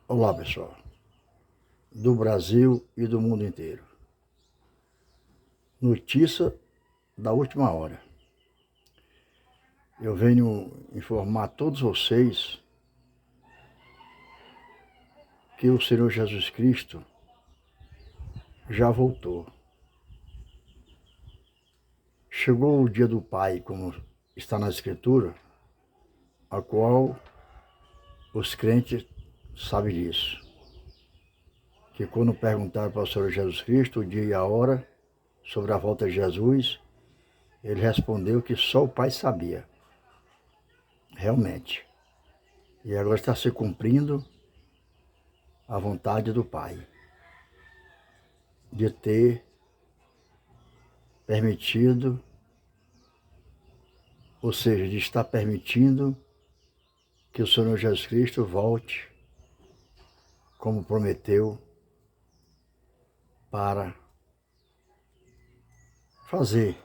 Olá, pessoal, do Brasil e do mundo inteiro. Notícia da última hora. Eu venho informar a todos vocês que o Senhor Jesus Cristo já voltou. Chegou o dia do Pai, como está na Escritura, a qual os crentes sabem disso. Que quando perguntaram para o Senhor Jesus Cristo o dia e a hora sobre a volta de Jesus, ele respondeu que só o Pai sabia. Realmente. E agora está se cumprindo a vontade do Pai de ter permitido, ou seja, de estar permitindo que o Senhor Jesus Cristo volte, como prometeu, para fazer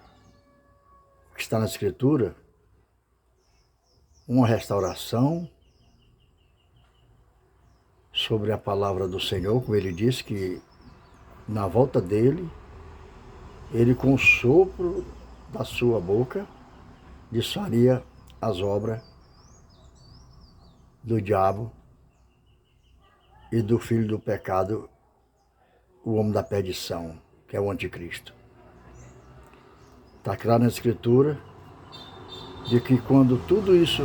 o que está na Escritura, uma restauração sobre a palavra do Senhor, como ele disse que na volta dele, ele com o sopro da sua boca desfaria as obras do diabo e do filho do pecado, o homem da perdição, que é o anticristo. Está claro na Escritura de que quando tudo isso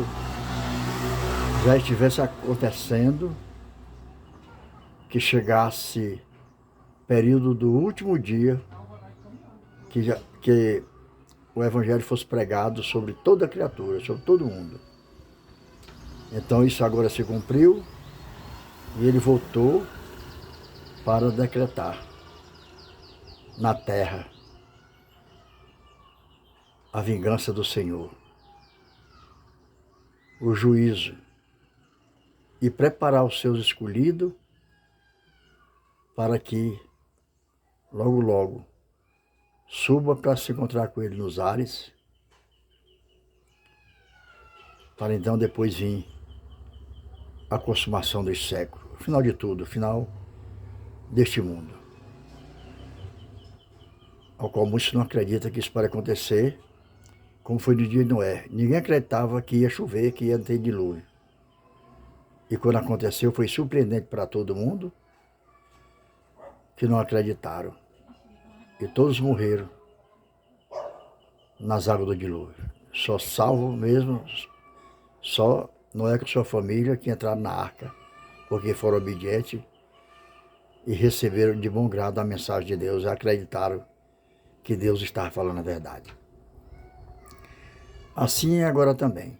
já estivesse acontecendo, que chegasse período do último dia, que o Evangelho fosse pregado sobre toda criatura, sobre todo mundo. Então isso agora se cumpriu e ele voltou para decretar na terra a vingança do Senhor, o juízo, e preparar os seus escolhidos para que logo, logo suba para se encontrar com ele nos ares, para então depois vir a consumação dos séculos, o final de tudo, o final deste mundo, ao qual muitos não acreditam que isso pode acontecer, como foi no dia de Noé. Ninguém acreditava que ia chover, que ia ter dilúvio. E quando aconteceu, foi surpreendente para todo mundo, que não acreditaram. E todos morreram nas águas do dilúvio. Só salvo mesmo, só Noé com sua família, que entraram na arca, porque foram obedientes e receberam de bom grado a mensagem de Deus e acreditaram que Deus estava falando a verdade. Assim é agora também.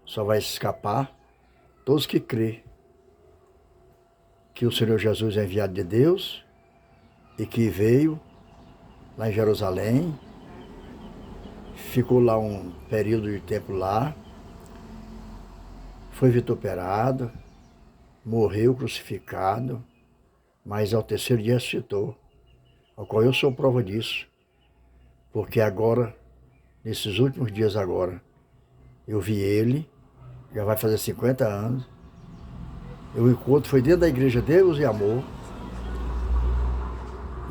Só vai escapar todos que crêem que o Senhor Jesus é enviado de Deus e que veio lá em Jerusalém, ficou lá um período de tempo lá, foi vituperado, morreu crucificado, mas ao terceiro dia ressuscitou, ao qual eu sou prova disso, porque agora, nesses últimos dias agora, eu vi ele, já vai fazer 50 anos, o encontro foi dentro da igreja Deus e Amor,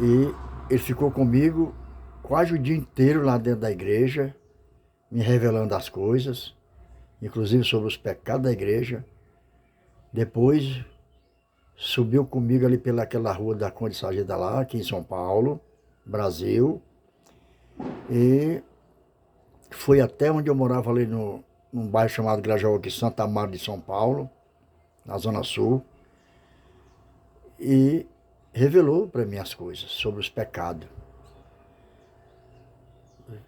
e ele ficou comigo quase o dia inteiro lá dentro da igreja, me revelando as coisas, inclusive sobre os pecados da igreja. Depois subiu comigo ali pelaquela rua da Conde Sargenta lá, aqui em São Paulo, Brasil, e foi até onde eu morava ali num bairro chamado Grajaú, aqui, Santa Amaro de São Paulo, na Zona Sul, e revelou para mim as coisas sobre os pecados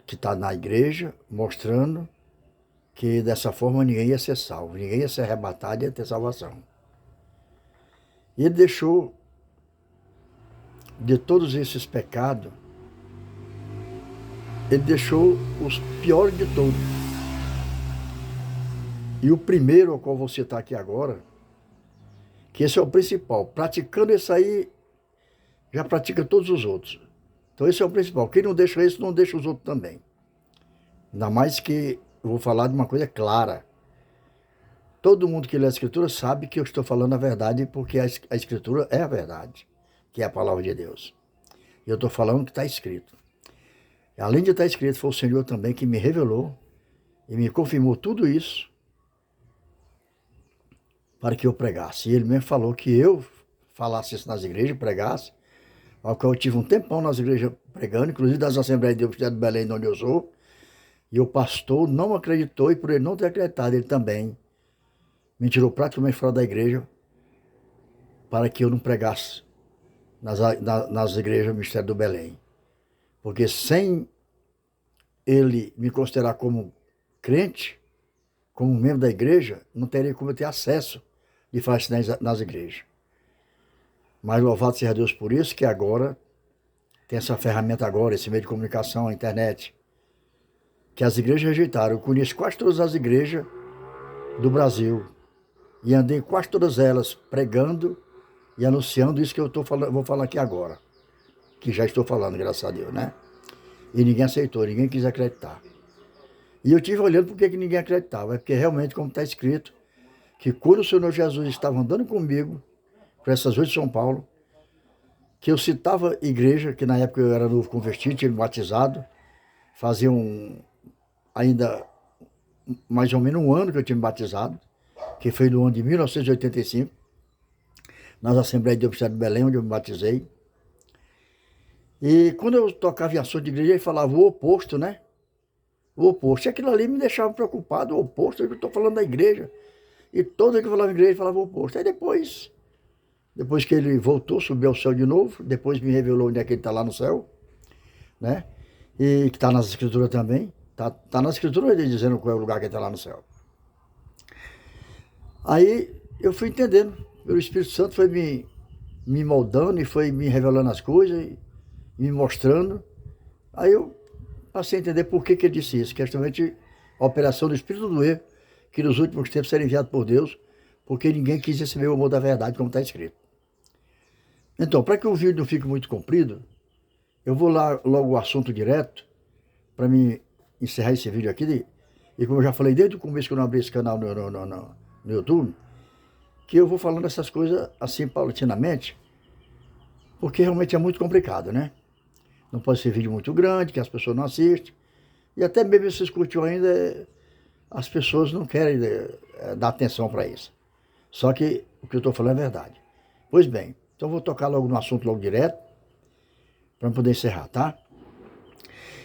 que está na igreja, mostrando que dessa forma ninguém ia ser salvo, ninguém ia ser arrebatado e ia ter salvação. E ele deixou de todos esses pecados, ele deixou os piores de todos. E o primeiro, ao qual vou citar aqui agora, que esse é o principal, praticando esse aí, já pratica todos os outros. Então esse é o principal. Quem não deixa esse, não deixa os outros também. Ainda mais que eu vou falar de uma coisa clara. todo mundo que lê a Escritura sabe que eu estou falando a verdade, porque a Escritura é a verdade, que é a palavra de Deus. E eu estou falando o que está escrito. Além de estar escrito, foi o Senhor também que me revelou e me confirmou tudo isso para que eu pregasse. E ele mesmo falou que eu falasse isso nas igrejas, pregasse, ao qual eu tive um tempão nas igrejas pregando, inclusive das Assembleias de Deus de Belém, de onde eu sou, e o pastor não acreditou, e por ele não ter acreditado, ele também me tirou praticamente fora da igreja para que eu não pregasse nas igrejas do Ministério do Belém. Porque sem ele me considerar como crente, como membro da igreja, não teria como eu ter acesso de fazer nas igrejas. Mas louvado seja Deus por isso, que agora tem essa ferramenta agora, esse meio de comunicação, a internet, que as igrejas rejeitaram. Eu conheço quase todas as igrejas do Brasil e andei quase todas elas pregando e anunciando isso que eu vou falar aqui agora, que já estou falando, graças a Deus, né? E ninguém aceitou, ninguém quis acreditar. E eu estive olhando por que ninguém acreditava, é porque realmente, como está escrito, que quando o Senhor Jesus estava andando comigo, por essas ruas de São Paulo, que eu citava igreja, que na época eu era novo convertido, tinha me batizado, fazia ainda mais ou menos um ano que eu tinha me batizado, que foi no ano de 1985, nas Assembleias de Deus de Belém, onde eu me batizei. E quando eu tocava em assunto de igreja, ele falava o oposto, né? O oposto. E aquilo ali me deixava preocupado, o oposto, eu estou falando da igreja. E todo que eu falava em igreja, ele falava o oposto. Aí depois que ele voltou, subiu ao céu de novo, depois me revelou onde é que ele está lá no céu, né? E que está nas escrituras também. Tá nas escrituras ele dizendo qual é o lugar que ele está lá no céu. Aí eu fui entendendo, o Espírito Santo foi me moldando e foi me revelando as coisas e me mostrando. Aí eu passei a entender por que ele disse isso, que é justamente a operação do Espírito do erro, que nos últimos tempos será enviado por Deus, porque ninguém quis receber o amor da verdade, como está escrito. Então, para que o vídeo não fique muito comprido, eu vou lá logo ao assunto direto, para mim encerrar esse vídeo aqui, e como eu já falei desde o começo que eu não abri esse canal no YouTube, que eu vou falando essas coisas assim paulatinamente, porque realmente é muito complicado, né? Não pode ser vídeo muito grande, que as pessoas não assistem, e até mesmo se curtiu ainda, as pessoas não querem dar atenção para isso. Só que o que eu estou falando é verdade. Pois bem, então eu vou tocar logo no assunto logo direto, para poder encerrar, tá?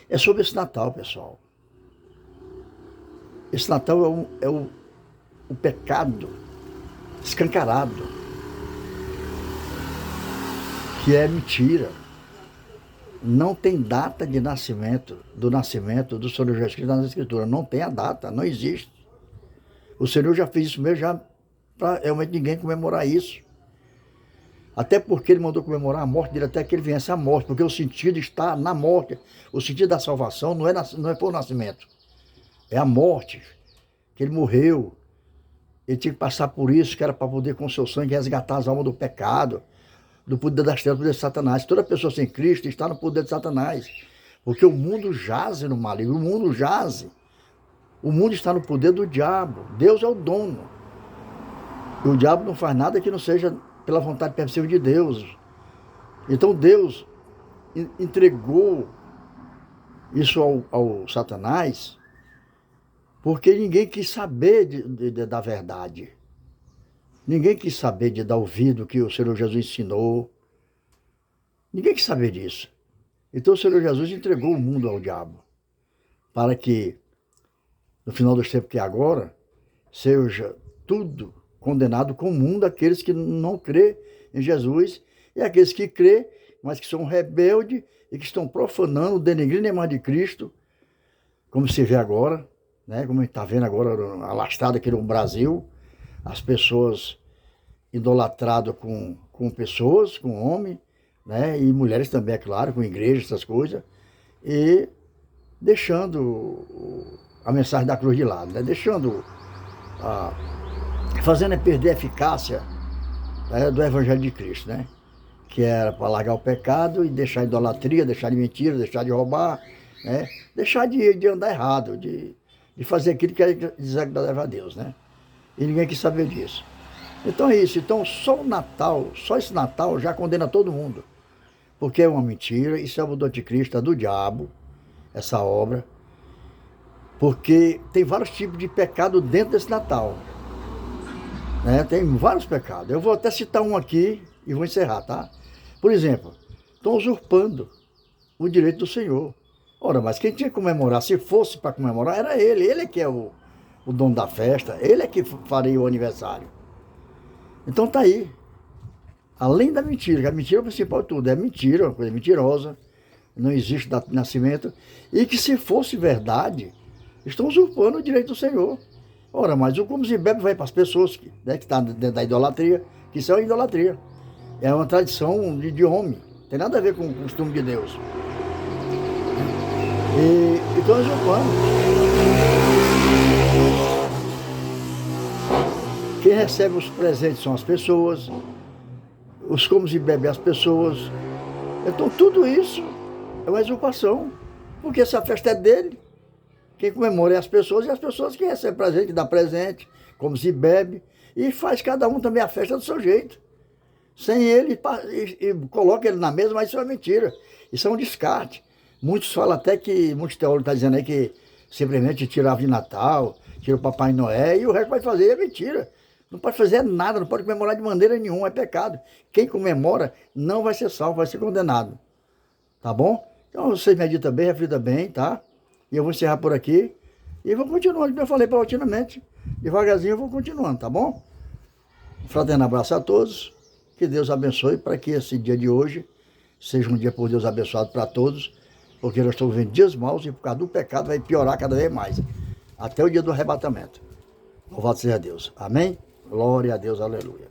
É sobre esse Natal, pessoal. Esse Natal é o pecado escancarado, que é mentira. Não tem data de nascimento, do Senhor Jesus Cristo nas Escrituras. Não tem a data, não existe. O Senhor já fez isso mesmo, já para realmente ninguém comemorar isso. Até porque ele mandou comemorar a morte dele até que ele viesse à morte, porque o sentido está na morte. O sentido da salvação não é por nascimento, é a morte, que ele morreu. Ele tinha que passar por isso, que era para poder com seu sangue resgatar as almas do pecado, do poder das trevas, do poder de Satanás. Toda pessoa sem Cristo está no poder de Satanás, porque o mundo jaze no maligno, o mundo jaze. O mundo está no poder do diabo. Deus é o dono. E o diabo não faz nada que não seja pela vontade permissiva de Deus. Então Deus entregou isso ao Satanás, porque ninguém quis saber da verdade. Ninguém quis saber de dar ouvido que o Senhor Jesus ensinou. Ninguém quis saber disso. Então o Senhor Jesus entregou o mundo ao diabo, para que, no final dos tempos que é agora, seja tudo condenado com o mundo aqueles que não crê em Jesus e aqueles que crê, mas que são rebeldes e que estão profanando, denegrindo a imagem de Cristo, como se vê agora, né? Como a gente está vendo agora, alastrado aqui no Brasil, as pessoas idolatradas com pessoas, com homens, né? E mulheres também, é claro, com igrejas, essas coisas, e deixando a mensagem da cruz de lado, né? Fazendo perder a eficácia, né, do Evangelho de Cristo, né? Que era para largar o pecado e deixar a idolatria, deixar de mentira, deixar de roubar, né? Deixar de andar errado, de fazer aquilo que é desagradar a Deus, né? E ninguém quis saber disso. Então é isso. Então só o Natal, só esse Natal já condena todo mundo. Porque é uma mentira, isso é o do anticristo, é do diabo, essa obra. Porque tem vários tipos de pecado dentro desse Natal. Né? Tem vários pecados. Eu vou até citar um aqui e vou encerrar, tá? Por exemplo, estão usurpando o direito do Senhor. Ora, mas quem tinha que comemorar, se fosse para comemorar, era ele. Ele é que é o dono da festa, ele é que faria o aniversário. Então tá aí. Além da mentira, que a mentira é o principal de tudo, é mentira, uma coisa mentirosa, não existe data de nascimento, e que se fosse verdade, estão usurpando o direito do Senhor. Ora, mas o comes e bebe vai para as pessoas que estão dentro da idolatria, que isso é uma idolatria. É uma tradição de homem, não tem nada a ver com o costume de Deus. E estão usurpando. Quem recebe os presentes são as pessoas, os comes e bebe as pessoas. Então tudo isso é uma usurpação, porque essa festa é dele. Quem comemora é as pessoas, e as pessoas que recebem presente, que dá presente, come se bebe, e faz cada um também a festa do seu jeito. Sem ele, e coloca ele na mesa, mas isso é mentira. Isso é um descarte. Muitos falam até que, muitos teólogos estão dizendo aí que simplesmente tira a árvore de Natal, tira o Papai Noé, e o resto vai fazer, é mentira. Não pode fazer nada, não pode comemorar de maneira nenhuma, é pecado. Quem comemora não vai ser salvo, vai ser condenado. Tá bom? Então você medita bem, reflita bem, tá? E eu vou encerrar por aqui e vou continuando, como eu falei paulatinamente. Devagarzinho eu vou continuando, tá bom? Um fraterno abraço a todos. Que Deus abençoe para que esse dia de hoje seja um dia por Deus abençoado para todos, porque nós estamos vivendo dias maus e por causa do pecado vai piorar cada vez mais, até o dia do arrebatamento. Louvado seja Deus. Amém? Glória a Deus, aleluia.